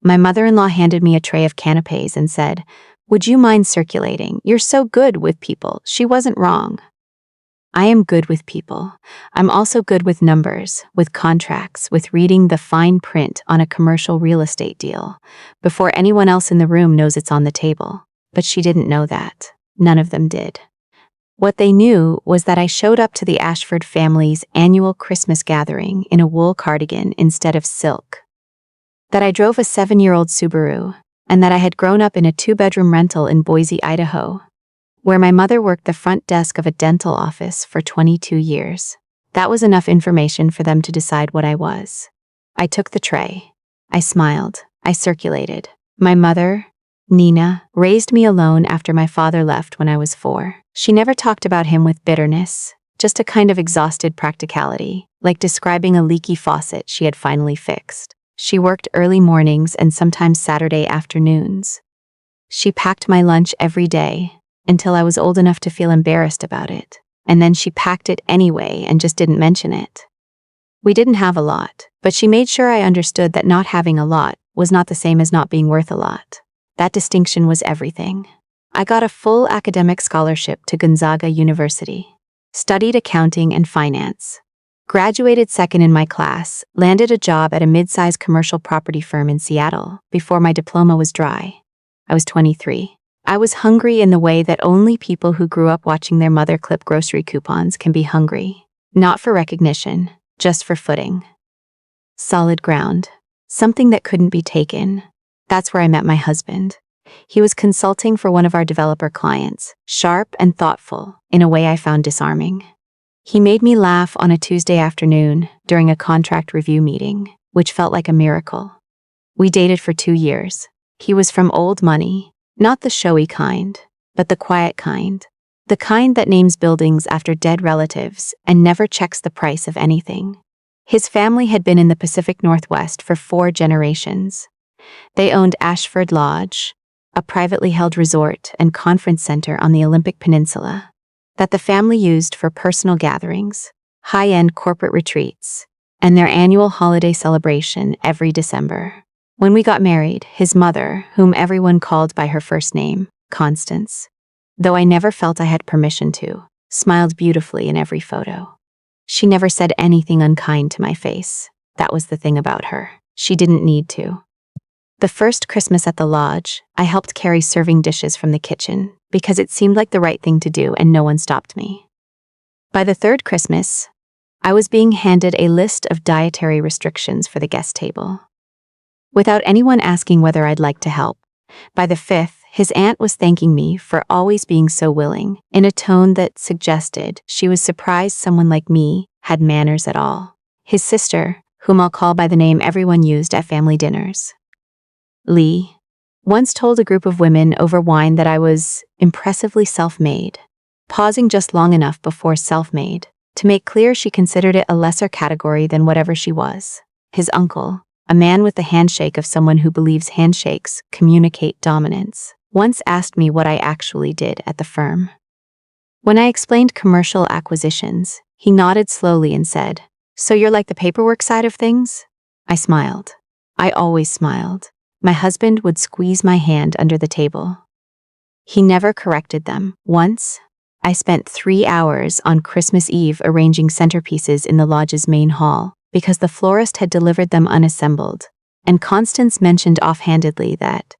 My mother-in-law handed me a tray of canapés and said, "Would you mind circulating? You're so good with people." She wasn't wrong. I am good with people. I'm also good with numbers, with contracts, with reading the fine print on a commercial real estate deal before anyone else in the room knows it's on the table. But she didn't know that. None of them did. What they knew was that I showed up to the Ashford family's annual Christmas gathering in a wool cardigan instead of silk, that I drove a 7-year-old Subaru, and that I had grown up in a 2-bedroom rental in Boise, Idaho, where my mother worked the front desk of a dental office for 22 years. That was enough information for them to decide what I was. I took the tray. I smiled. I circulated. My mother, Nina, raised me alone after my father left when I was 4. She never talked about him with bitterness, just a kind of exhausted practicality, like describing a leaky faucet she had finally fixed. She worked early mornings and sometimes Saturday afternoons. She packed my lunch every day until I was old enough to feel embarrassed about it, and then she packed it anyway and just didn't mention it. We didn't have a lot, but she made sure I understood that not having a lot was not the same as not being worth a lot. That distinction was everything. I got a full academic scholarship to Gonzaga University, studied accounting and finance, graduated second in my class, landed a job at a mid-sized commercial property firm in Seattle before my diploma was dry. I was 23. I was hungry in the way that only people who grew up watching their mother clip grocery coupons can be hungry. Not for recognition, just for footing. Solid ground. Something that couldn't be taken. That's where I met my husband. He was consulting for one of our developer clients, sharp and thoughtful, in a way I found disarming. He made me laugh on a Tuesday afternoon during a contract review meeting, which felt like a miracle. We dated for 2 years. He was from old money, not the showy kind, but the quiet kind. The kind that names buildings after dead relatives and never checks the price of anything. His family had been in the Pacific Northwest for 4 generations. They owned Ashford Lodge, a privately held resort and conference center on the Olympic Peninsula, that the family used for personal gatherings, high-end corporate retreats, and their annual holiday celebration every December. When we got married, his mother, whom everyone called by her first name, Constance, though I never felt I had permission to, smiled beautifully in every photo. She never said anything unkind to my face. That was the thing about her. She didn't need to. The first Christmas at the lodge, I helped carry serving dishes from the kitchen because it seemed like the right thing to do and no one stopped me. By the 3rd Christmas, I was being handed a list of dietary restrictions for the guest table. Without anyone asking whether I'd like to help, by the 5th, his aunt was thanking me for always being so willing, in a tone that suggested she was surprised someone like me had manners at all. His sister, whom I'll call by the name everyone used at family dinners, Lee, once told a group of women over wine that I was impressively self-made, pausing just long enough before self-made to make clear she considered it a lesser category than whatever she was. His uncle, a man with the handshake of someone who believes handshakes communicate dominance, once asked me what I actually did at the firm. When I explained commercial acquisitions, he nodded slowly and said, "So you're like the paperwork side of things?" I smiled. I always smiled. My husband would squeeze my hand under the table. He never corrected them. Once, I spent 3 hours on Christmas Eve arranging centerpieces in the lodge's main hall because the florist had delivered them unassembled, and Constance mentioned offhandedly that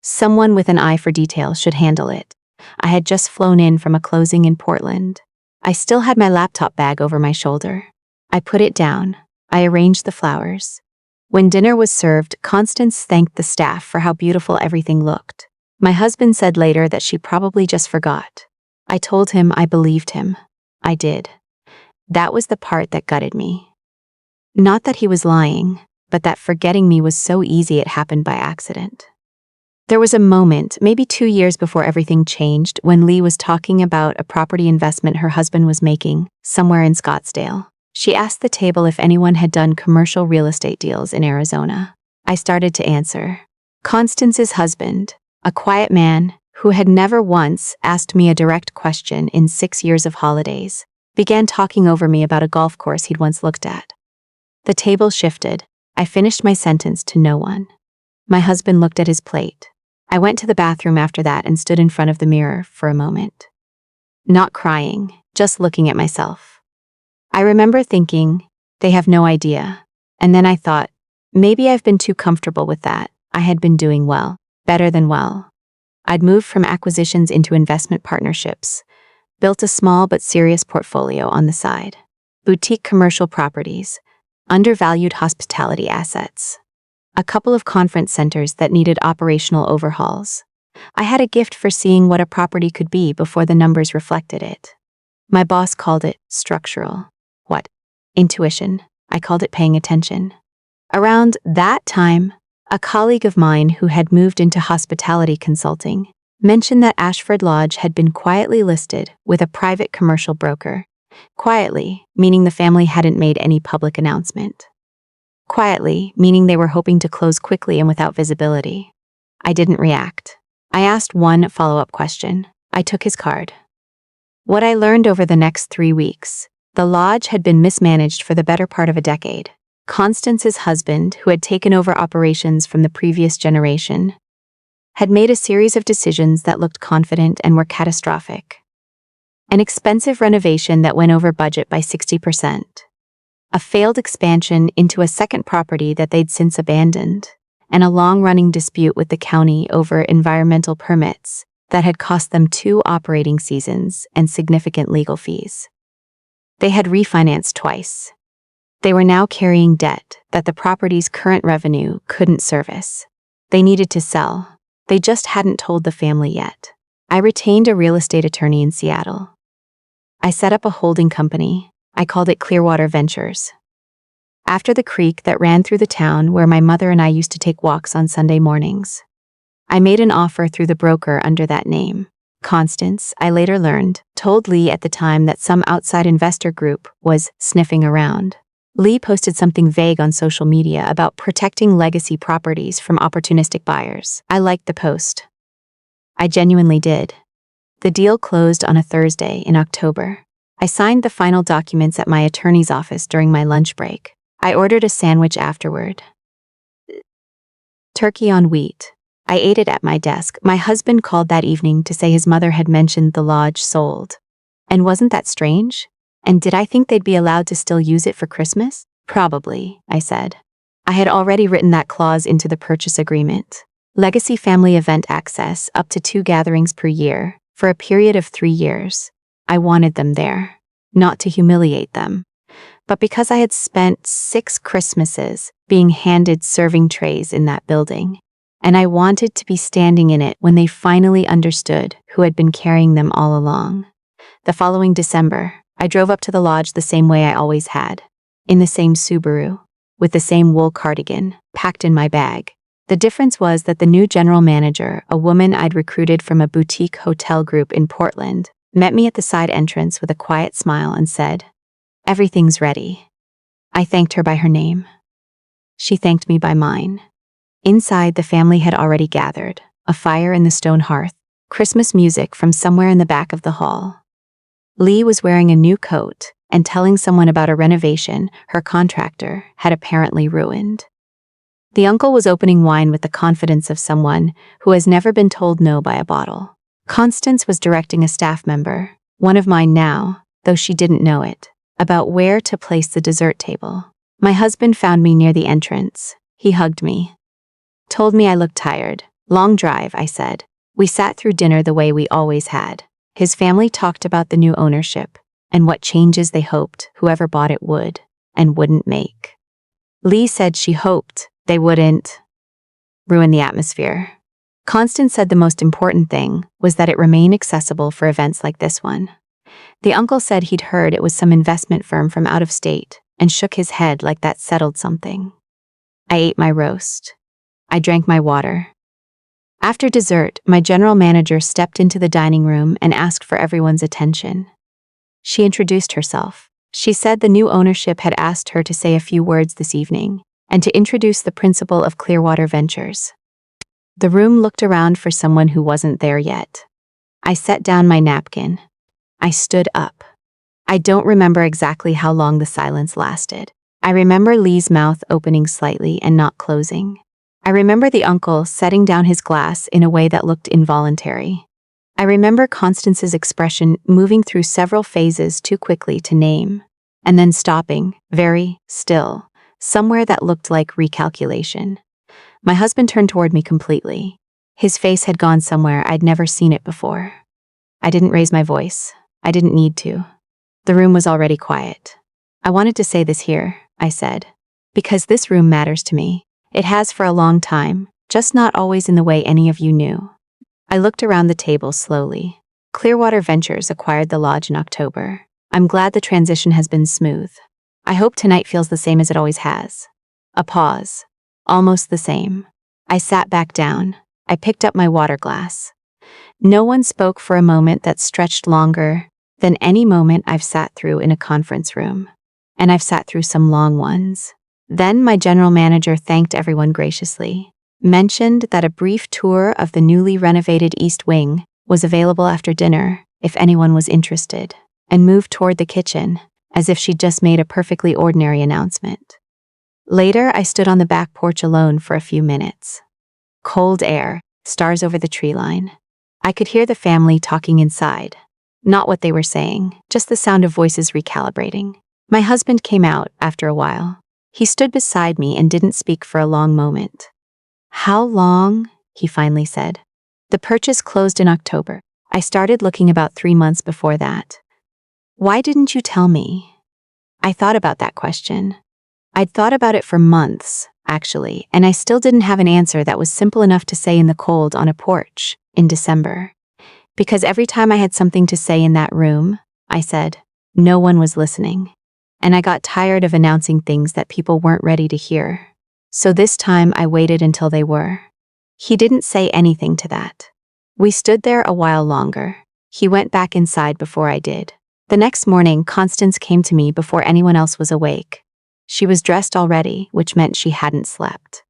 someone with an eye for detail should handle it. I had just flown in from a closing in Portland. I still had my laptop bag over my shoulder. I put it down. I arranged the flowers. When dinner was served, Constance thanked the staff for how beautiful everything looked. My husband said later that she probably just forgot. I told him I believed him. I did. That was the part that gutted me. Not that he was lying, but that forgetting me was so easy it happened by accident. There was a moment, maybe 2 years before everything changed, when Lee was talking about a property investment her husband was making, somewhere in Scottsdale. She asked the table if anyone had done commercial real estate deals in Arizona. I started to answer. Constance's husband, a quiet man who had never once asked me a direct question in 6 years of holidays, began talking over me about a golf course he'd once looked at. The table shifted. I finished my sentence to no one. My husband looked at his plate. I went to the bathroom after that and stood in front of the mirror for a moment. Not crying, just looking at myself. I remember thinking, they have no idea. And then I thought, maybe I've been too comfortable with that. I had been doing well, better than well. I'd moved from acquisitions into investment partnerships, built a small but serious portfolio on the side. Boutique commercial properties, undervalued hospitality assets, a couple of conference centers that needed operational overhauls. I had a gift for seeing what a property could be before the numbers reflected it. My boss called it structural. What? Intuition. I called it paying attention. Around that time, a colleague of mine who had moved into hospitality consulting mentioned that Ashford Lodge had been quietly listed with a private commercial broker. Quietly, meaning the family hadn't made any public announcement. Quietly, meaning they were hoping to close quickly and without visibility. I didn't react. I asked one follow-up question. I took his card. What I learned over the next 3 weeks: the lodge had been mismanaged for the better part of a decade. Constance's husband, who had taken over operations from the previous generation, had made a series of decisions that looked confident and were catastrophic. An expensive renovation that went over budget by 60%. A failed expansion into a second property that they'd since abandoned, and a long-running dispute with the county over environmental permits that had cost them 2 operating seasons and significant legal fees. They had refinanced twice. They were now carrying debt that the property's current revenue couldn't service. They needed to sell. They just hadn't told the family yet. I retained a real estate attorney in Seattle. I set up a holding company. I called it Clearwater Ventures. After the creek that ran through the town where my mother and I used to take walks on Sunday mornings. I made an offer through the broker under that name. Constance, I later learned, told Lee at the time that some outside investor group was sniffing around. Lee posted something vague on social media about protecting legacy properties from opportunistic buyers. I liked the post. I genuinely did. The deal closed on a Thursday in October. I signed the final documents at my attorney's office during my lunch break. I ordered a sandwich afterward. Turkey on wheat. I ate it at my desk. My husband called that evening to say his mother had mentioned the lodge sold. And wasn't that strange? And did I think they'd be allowed to still use it for Christmas? Probably, I said. I had already written that clause into the purchase agreement. Legacy family event access up to 2 gatherings per year for a period of 3 years. I wanted them there, not to humiliate them, but because I had spent 6 Christmases being handed serving trays in that building, and I wanted to be standing in it when they finally understood who had been carrying them all along. The following December, I drove up to the lodge the same way I always had, in the same Subaru, with the same wool cardigan, packed in my bag. The difference was that the new general manager, a woman I'd recruited from a boutique hotel group in Portland, met me at the side entrance with a quiet smile and said, "Everything's ready." I thanked her by her name. She thanked me by mine. Inside, the family had already gathered, a fire in the stone hearth, Christmas music from somewhere in the back of the hall. Lee was wearing a new coat and telling someone about a renovation her contractor had apparently ruined. The uncle was opening wine with the confidence of someone who has never been told no by a bottle. Constance was directing a staff member, one of mine now, though she didn't know it, about where to place the dessert table. My husband found me near the entrance. He hugged me. Told me I looked tired. "Long drive," I said. We sat through dinner the way we always had. His family talked about the new ownership and what changes they hoped whoever bought it would and wouldn't make. Lee said she hoped they wouldn't ruin the atmosphere. Constance said the most important thing was that it remain accessible for events like this one. The uncle said he'd heard it was some investment firm from out of state and shook his head like that settled something. I ate my roast. I drank my water. After dessert, my general manager stepped into the dining room and asked for everyone's attention. She introduced herself. She said the new ownership had asked her to say a few words this evening and to introduce the principal of Clearwater Ventures. The room looked around for someone who wasn't there yet. I set down my napkin. I stood up. I don't remember exactly how long the silence lasted. I remember Lee's mouth opening slightly and not closing. I remember the uncle setting down his glass in a way that looked involuntary. I remember Constance's expression moving through several phases too quickly to name, and then stopping, very still, somewhere that looked like recalculation. My husband turned toward me completely. His face had gone somewhere I'd never seen it before. I didn't raise my voice. I didn't need to. The room was already quiet. I wanted to say this here, I said, because this room matters to me. It has for a long time, just not always in the way any of you knew. I looked around the table slowly. Clearwater Ventures acquired the lodge in October. I'm glad the transition has been smooth. I hope tonight feels the same as it always has. A pause. Almost the same. I sat back down. I picked up my water glass. No one spoke for a moment that stretched longer than any moment I've sat through in a conference room. And I've sat through some long ones. Then my general manager thanked everyone graciously, mentioned that a brief tour of the newly renovated East Wing was available after dinner if anyone was interested, and moved toward the kitchen as if she'd just made a perfectly ordinary announcement. Later, I stood on the back porch alone for a few minutes. Cold air, stars over the tree line. I could hear the family talking inside. Not what they were saying, just the sound of voices recalibrating. My husband came out after a while. He stood beside me and didn't speak for a long moment. How long? He finally said. The purchase closed in October. I started looking about 3 months before that. Why didn't you tell me? I thought about that question. I'd thought about it for months, actually, and I still didn't have an answer that was simple enough to say in the cold on a porch in December. Because every time I had something to say in that room, I said, no one was listening. And I got tired of announcing things that people weren't ready to hear. So this time I waited until they were. He didn't say anything to that. We stood there a while longer. He went back inside before I did. The next morning, Constance came to me before anyone else was awake. She was dressed already, which meant she hadn't slept.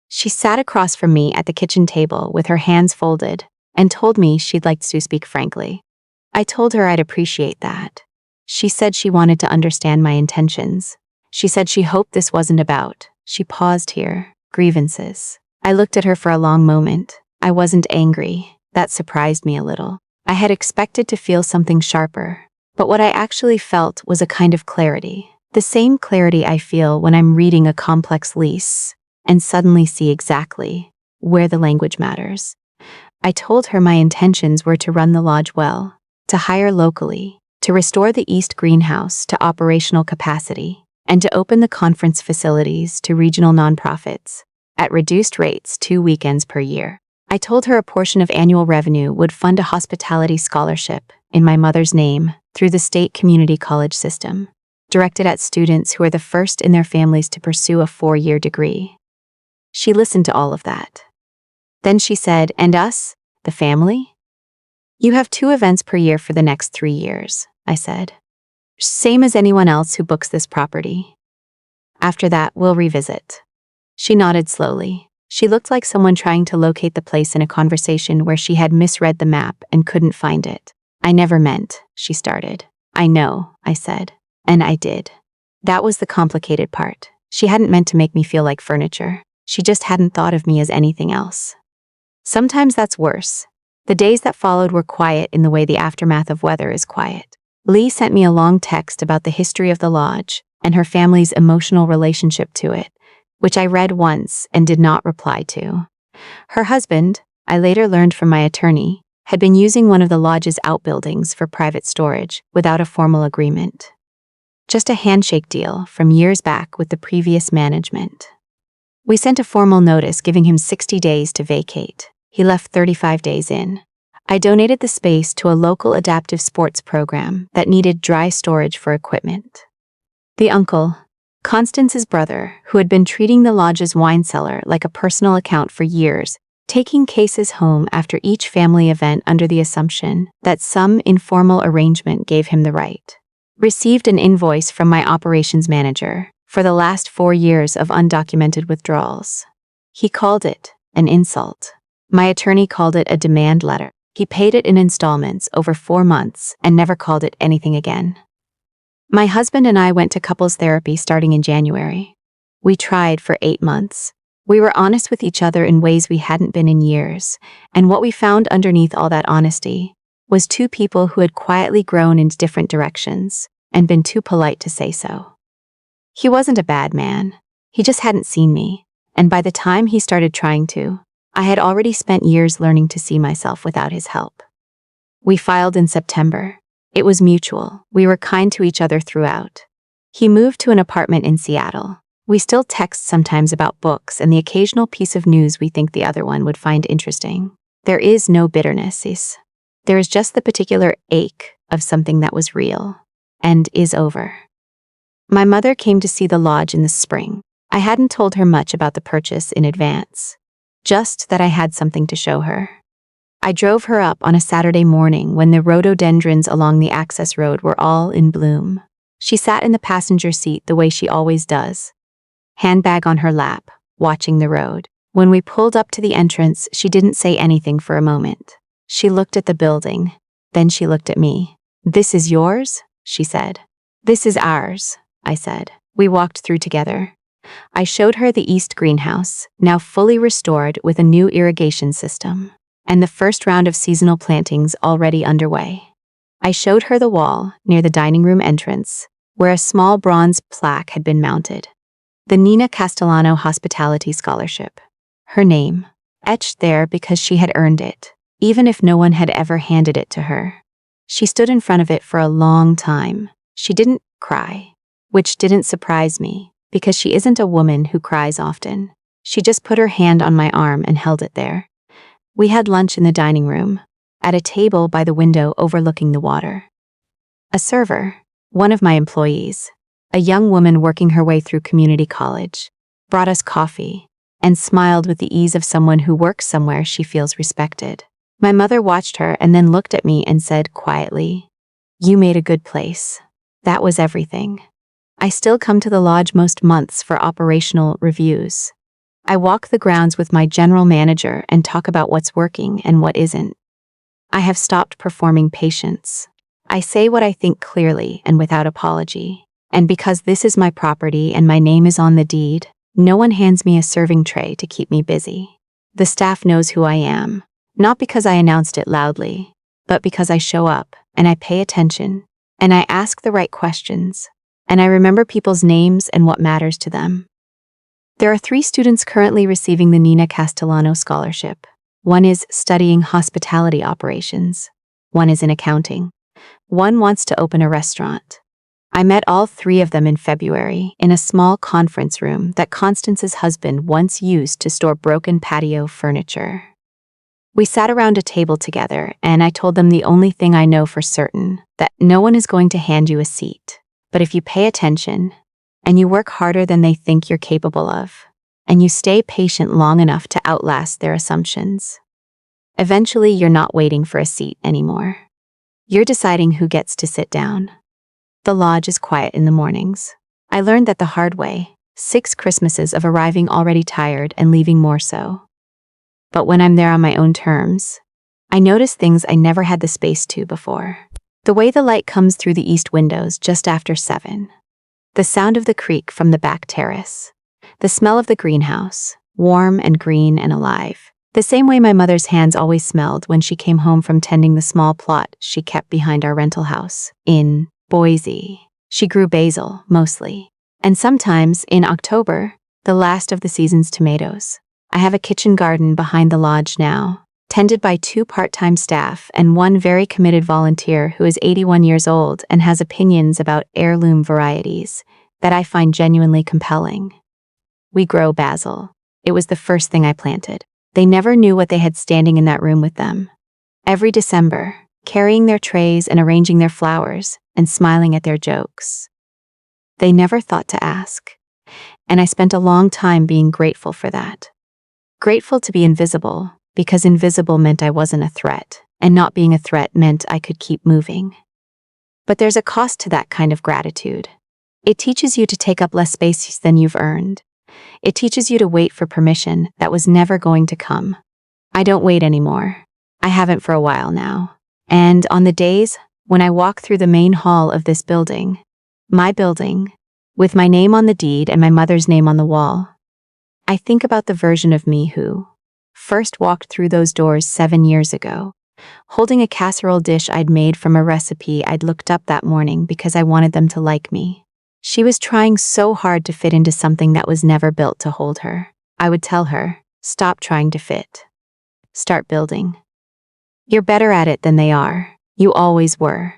She sat across from me at the kitchen table with her hands folded and told me she'd like to speak frankly. I told her I'd appreciate that. She said she wanted to understand my intentions. She said she hoped this wasn't about, she paused here, grievances. I looked at her for a long moment. I wasn't angry. That surprised me a little. I had expected to feel something sharper, but what I actually felt was a kind of clarity. The same clarity I feel when I'm reading a complex lease and suddenly see exactly where the language matters. I told her my intentions were to run the lodge well, to hire locally, to restore the East Greenhouse to operational capacity, and to open the conference facilities to regional nonprofits at reduced rates 2 weekends per year. I told her a portion of annual revenue would fund a hospitality scholarship in my mother's name through the state community college system, directed at students who are the first in their families to pursue a 4-year degree. She listened to all of that. Then she said, and us, the family? You have 2 events per year for the next 3 years, I said. Same as anyone else who books this property. After that, we'll revisit. She nodded slowly. She looked like someone trying to locate the place in a conversation where she had misread the map and couldn't find it. I never meant, she started. I know, I said. And I did. That was the complicated part. She hadn't meant to make me feel like furniture. She just hadn't thought of me as anything else. Sometimes that's worse. The days that followed were quiet in the way the aftermath of weather is quiet. Lee sent me a long text about the history of the lodge and her family's emotional relationship to it, which I read once and did not reply to. Her husband, I later learned from my attorney, had been using one of the lodge's outbuildings for private storage without a formal agreement. Just a handshake deal from years back with the previous management. We sent a formal notice giving him 60 days to vacate. He left 35 days in. I donated the space to a local adaptive sports program that needed dry storage for equipment. The uncle, Constance's brother, who had been treating the lodge's wine cellar like a personal account for years, taking cases home after each family event under the assumption that some informal arrangement gave him the right, received an invoice from my operations manager for the last 4 years of undocumented withdrawals. He called it an insult. My attorney called it a demand letter. He paid it in installments over 4 months and never called it anything again. My husband and I went to couples therapy starting in January. We tried for 8 months. We were honest with each other in ways we hadn't been in years, and what we found underneath all that honesty was two people who had quietly grown in different directions and been too polite to say so. He wasn't a bad man. He just hadn't seen me, and by the time he started trying to, I had already spent years learning to see myself without his help. We filed in September. It was mutual. We were kind to each other throughout. He moved to an apartment in Seattle. We still text sometimes about books and the occasional piece of news we think the other one would find interesting. There is no bitterness. There is just the particular ache of something that was real and is over. My mother came to see the lodge in the spring. I hadn't told her much about the purchase in advance, just that I had something to show her. I drove her up on a Saturday morning when the rhododendrons along the access road were all in bloom. She sat in the passenger seat the way she always does, handbag on her lap, watching the road. When we pulled up to the entrance, she didn't say anything for a moment. She looked at the building, then she looked at me. "This is yours?" she said. "This is ours," I said. We walked through together. I showed her the east greenhouse, now fully restored with a new irrigation system, and the first round of seasonal plantings already underway. I showed her the wall near the dining room entrance, where a small bronze plaque had been mounted. The Nina Castellano Hospitality Scholarship. Her name, etched there because she had earned it, even if no one had ever handed it to her. She stood in front of it for a long time. She didn't cry, which didn't surprise me, because she isn't a woman who cries often. She just put her hand on my arm and held it there. We had lunch in the dining room, at a table by the window overlooking the water. A server, one of my employees, a young woman working her way through community college, brought us coffee and smiled with the ease of someone who works somewhere she feels respected. My mother watched her and then looked at me and said quietly, "You made a good place." That was everything. I still come to the lodge most months for operational reviews. I walk the grounds with my general manager and talk about what's working and what isn't. I have stopped performing patience. I say what I think clearly and without apology. And because this is my property and my name is on the deed, no one hands me a serving tray to keep me busy. The staff knows who I am, not because I announced it loudly, but because I show up and I pay attention and I ask the right questions and I remember people's names and what matters to them. There are 3 students currently receiving the Nina Castellano Scholarship. One is studying hospitality operations. One is in accounting. One wants to open a restaurant. I met all 3 of them in February in a small conference room that Constance's husband once used to store broken patio furniture. We sat around a table together and I told them the only thing I know for certain, that no one is going to hand you a seat. But if you pay attention, and you work harder than they think you're capable of, and you stay patient long enough to outlast their assumptions, eventually you're not waiting for a seat anymore. You're deciding who gets to sit down. The lodge is quiet in the mornings. I learned that the hard way, 6 Christmases of arriving already tired and leaving more so. But when I'm there on my own terms, I notice things I never had the space to before. The way the light comes through the east windows just after 7. The sound of the creek from the back terrace. The smell of the greenhouse, warm and green and alive. The same way my mother's hands always smelled when she came home from tending the small plot she kept behind our rental house in Boise. She grew basil, mostly. And sometimes, in October, the last of the season's tomatoes. I have a kitchen garden behind the lodge now, tended by 2 part-time staff and 1 very committed volunteer who is 81 years old and has opinions about heirloom varieties that I find genuinely compelling. We grow basil. It was the first thing I planted. They never knew what they had standing in that room with them. Every December, carrying their trays and arranging their flowers and smiling at their jokes. They never thought to ask, and I spent a long time being grateful for that. Grateful to be invisible, because invisible meant I wasn't a threat, and not being a threat meant I could keep moving. But there's a cost to that kind of gratitude. It teaches you to take up less space than you've earned. It teaches you to wait for permission that was never going to come. I don't wait anymore. I haven't for a while now. And on the days when I walk through the main hall of this building, my building, with my name on the deed and my mother's name on the wall, I think about the version of me who first walked through those doors 7 years ago, holding a casserole dish I'd made from a recipe I'd looked up that morning because I wanted them to like me. She was trying so hard to fit into something that was never built to hold her. I would tell her, stop trying to fit. Start building. You're better at it than they are. You always were.